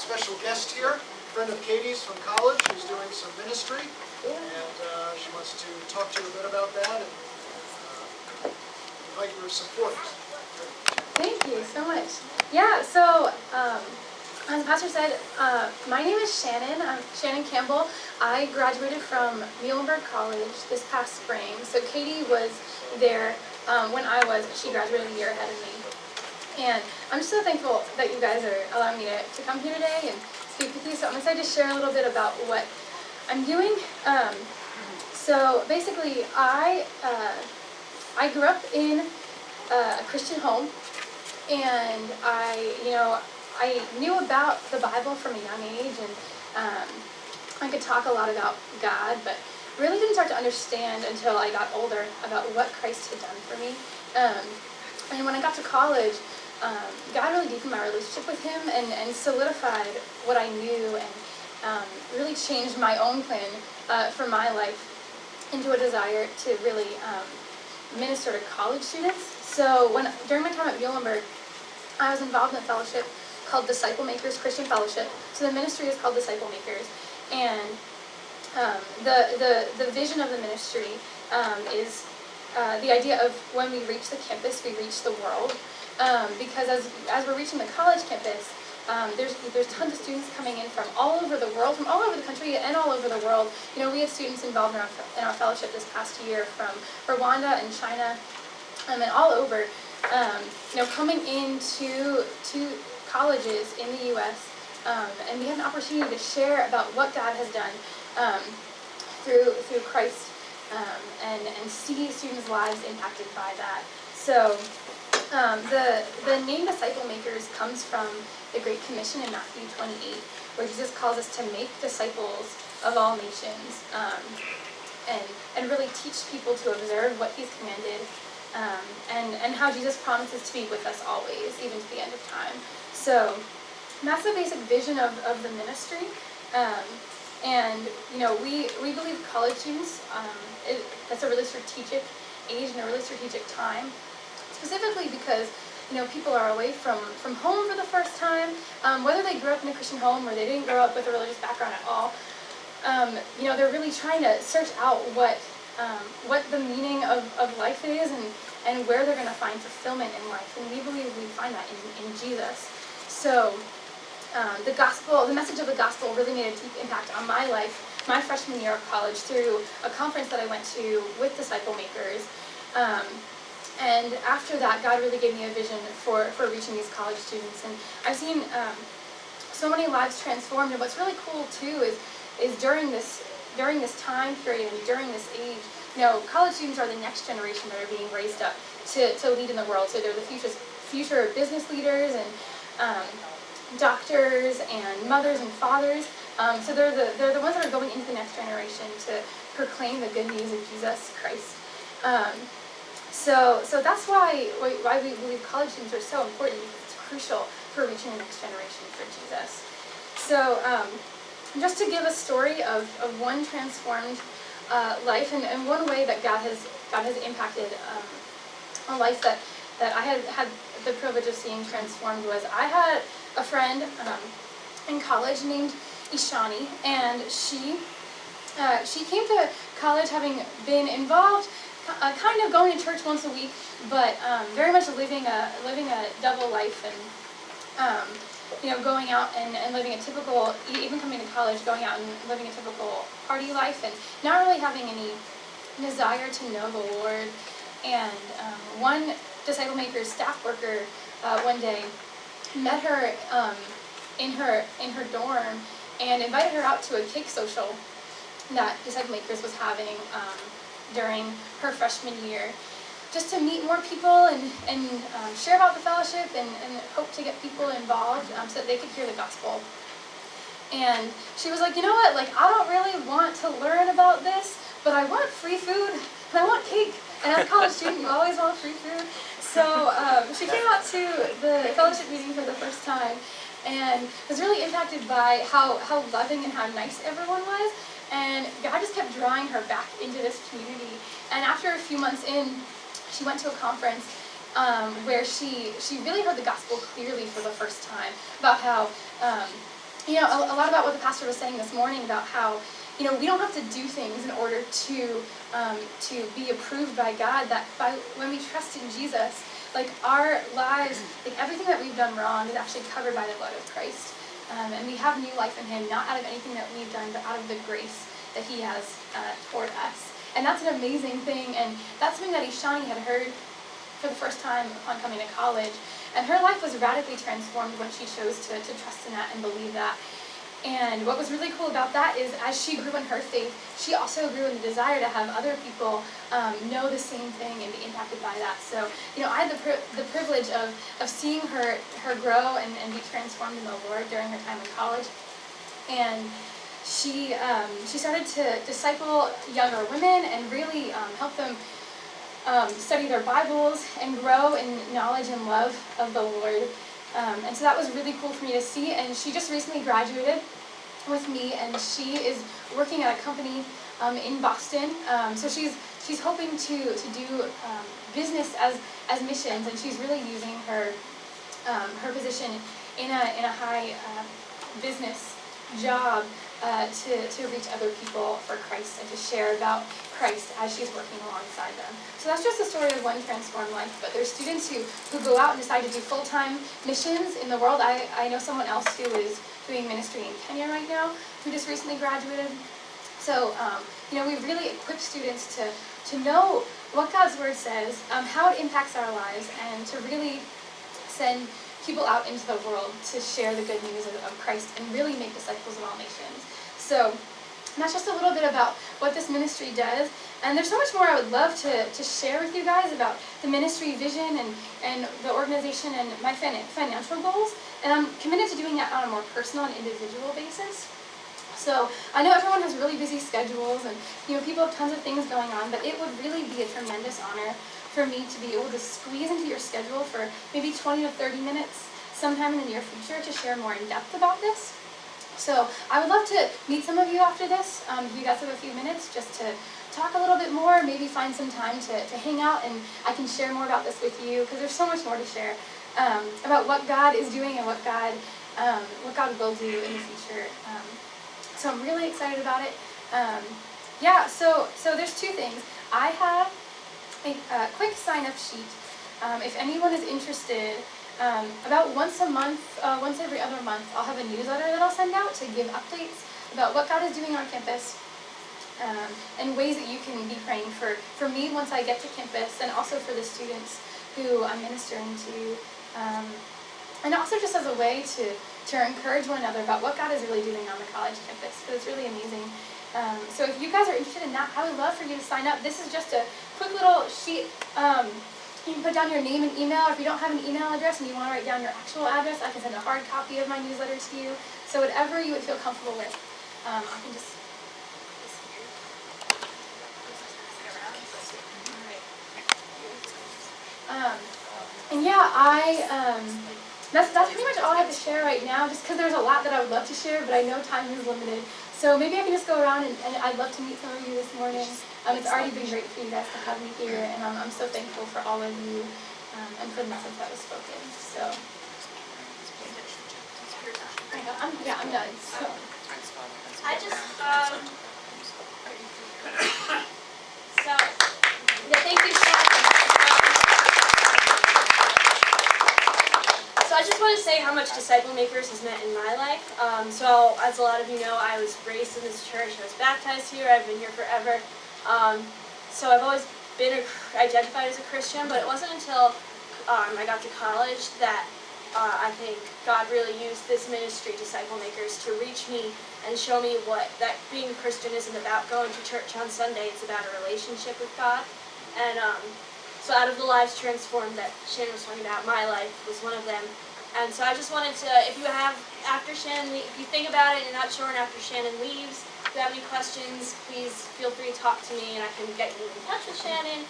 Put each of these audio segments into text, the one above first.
special guest here, a friend of Katie's from college who's doing some ministry, and she wants to talk to you a bit about that and invite your support. Thank you so much. Yeah, so as the pastor said, my name is Shannon. I'm Shannon Campbell. I graduated from Muhlenberg College this past spring. So Katie was there when I was. She graduated a year ahead of me. And I'm just so thankful that you guys are allowing me to come here today and speak with you. So I'm excited to share a little bit about what I'm doing. So basically, I grew up in a Christian home, and I knew about the Bible from a young age, and I could talk a lot about God, but really didn't start to understand until I got older about what Christ had done for me. And when I got to college, God really deepened my relationship with Him and solidified what I knew, and really changed my own plan for my life into a desire to really minister to college students. So during my time at Muhlenberg, I was involved in a fellowship called DiscipleMakers Christian Fellowship. So the ministry is called DiscipleMakers, and the vision of the ministry is the idea of when we reach the campus, we reach the world. Because as we're reaching the college campus, there's tons of students coming in from all over the world, from all over the country and all over the world. You know, we had students involved in our fellowship this past year from Rwanda and China, and all over. Coming into colleges in the U.S. And we had an opportunity to share about what God has done through Christ, and see students' lives impacted by that. So the name DiscipleMakers comes from the Great Commission in Matthew 28, where Jesus calls us to make disciples of all nations, and really teach people to observe what He's commanded, and how Jesus promises to be with us always, even to the end of time. So that's the basic vision of the ministry. And we believe college students, that's a really strategic age and a really strategic time, specifically because people are away from home for the first time, whether they grew up in a Christian home or they didn't grow up with a religious background at all. They're really trying to search out what the meaning of life is, and where they're going to find fulfillment in life. And we believe we find that in Jesus. So the message of the gospel really made a deep impact on my life, my freshman year of college, through a conference that I went to with DiscipleMakers. And after that, God really gave me a vision for reaching these college students. And I've seen so many lives transformed. And what's really cool too is during this time period and during this age, college students are the next generation that are being raised up to lead in the world. So they're the future business leaders and doctors and mothers and fathers. So they're the ones that are going into the next generation to proclaim the good news of Jesus Christ. So that's why we believe college students are so important, because it's crucial for reaching the next generation for Jesus. So just to give a story of one transformed life, and one way that God has impacted a life that I had the privilege of seeing transformed, was I had a friend in college named Ishani, and she came to college having been involved, kind of going to church once a week, but very much living a double life, and going out and living a typical, even coming to college, going out and living a typical party life, and not really having any desire to know the Lord. And one DiscipleMakers staff worker one day met her in her dorm and invited her out to a cake social that DiscipleMakers was having during her freshman year, just to meet more people and share about the fellowship and hope to get people involved so that they could hear the gospel. And she was like, you know what, I don't really want to learn about this, but I want free food and I want cake. And as a college student, you always want free food. So she came out to the fellowship meeting for the first time and was really impacted by how loving and how nice everyone was. And God just kept drawing her back into this community. And after a few months in, she went to a conference where she really heard the gospel clearly for the first time, about how you know, a lot about what the pastor was saying this morning about how, you know, we don't have to do things in order to be approved by God. That when we trust in Jesus, like our lives, like everything that we've done wrong is actually covered by the blood of Christ. And we have new life in Him, not out of anything that we've done, but out of the grace that He has toward us. And that's an amazing thing, and that's something that Ishani had heard for the first time upon coming to college. And her life was radically transformed when she chose to trust in that and believe that. And what was really cool about that is as she grew in her faith, she also grew in the desire to have other people know the same thing and be impacted by that. So, you know, I had the privilege of seeing her grow and be transformed in the Lord during her time in college. And she started to disciple younger women and really help them study their Bibles and grow in knowledge and love of the Lord. And so that was really cool for me to see. And she just recently graduated with me, and she is working at a company in Boston. So she's hoping to do business as missions, and she's really using her position in a high business job to reach other people for Christ and to share about Christ as she's working alongside them. So that's just the story of one transformed life, but there's students who go out and decide to do full-time missions in the world. I know someone else who is doing ministry in Kenya right now, who just recently graduated. So, you know, we really equip students to know what God's Word says, how it impacts our lives, and to really send people out into the world to share the good news of Christ and really make disciples of all nations. So that's just a little bit about what this ministry does. And there's so much more I would love to share with you guys about the ministry vision and the organization and my financial goals. And I'm committed to doing that on a more personal and individual basis. So I know everyone has really busy schedules and, you know, people have tons of things going on, but it would really be a tremendous honor for me to be able to squeeze into your schedule for maybe 20 to 30 minutes sometime in the near future to share more in depth about this. So I would love to meet some of you after this. If you guys have a few minutes just to talk a little bit more, maybe find some time to hang out, and I can share more about this with you, because there's so much more to share about what God is doing and what God will do in the future. So I'm really excited about it. Yeah, so there's two things. I have a quick sign-up sheet. If anyone is interested, about once a month, once every other month, I'll have a newsletter that I'll send out to give updates about what God is doing on campus, and ways that you can be praying for me once I get to campus, and also for the students who I'm ministering to, and also just as a way to encourage one another about what God is really doing on the college campus, because it's really amazing. So if you guys are interested in that, I would love for you to sign up. This is just a quick little sheet. You can put down your name and email. If you don't have an email address and you want to write down your actual address, I can send a hard copy of my newsletter to you. So whatever you would feel comfortable with. I can just... And yeah, that's pretty much all I have to share right now, just because there's a lot that I would love to share, but I know time is limited. So maybe I can just go around, and I'd love to meet some of you this morning. It's already been great for you guys to have me here, and I'm so thankful for all of you and for the message that was spoken. So, I'm done. So. I just, thank you, Shannon. So I just want to say how much DiscipleMakers has meant in my life. So as a lot of you know, I was raised in this church. I was baptized here. I've been here forever. So I've always been identified as a Christian, but it wasn't until I got to college that I think God really used this ministry, DiscipleMakers, to reach me and show me that being a Christian isn't about going to church on Sunday. It's about a relationship with God. And so out of the lives transformed that Shannon was talking about, my life was one of them. And so I just wanted to, if you think about it and you're not sure, and after Shannon leaves, if you have any questions, please feel free to talk to me, and I can get you in touch with Shannon,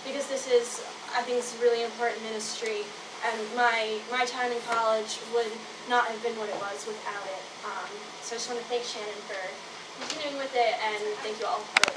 because this is, I think this is a really important ministry, and my time in college would not have been what it was without it. So I just want to thank Shannon for continuing with it, and thank you all for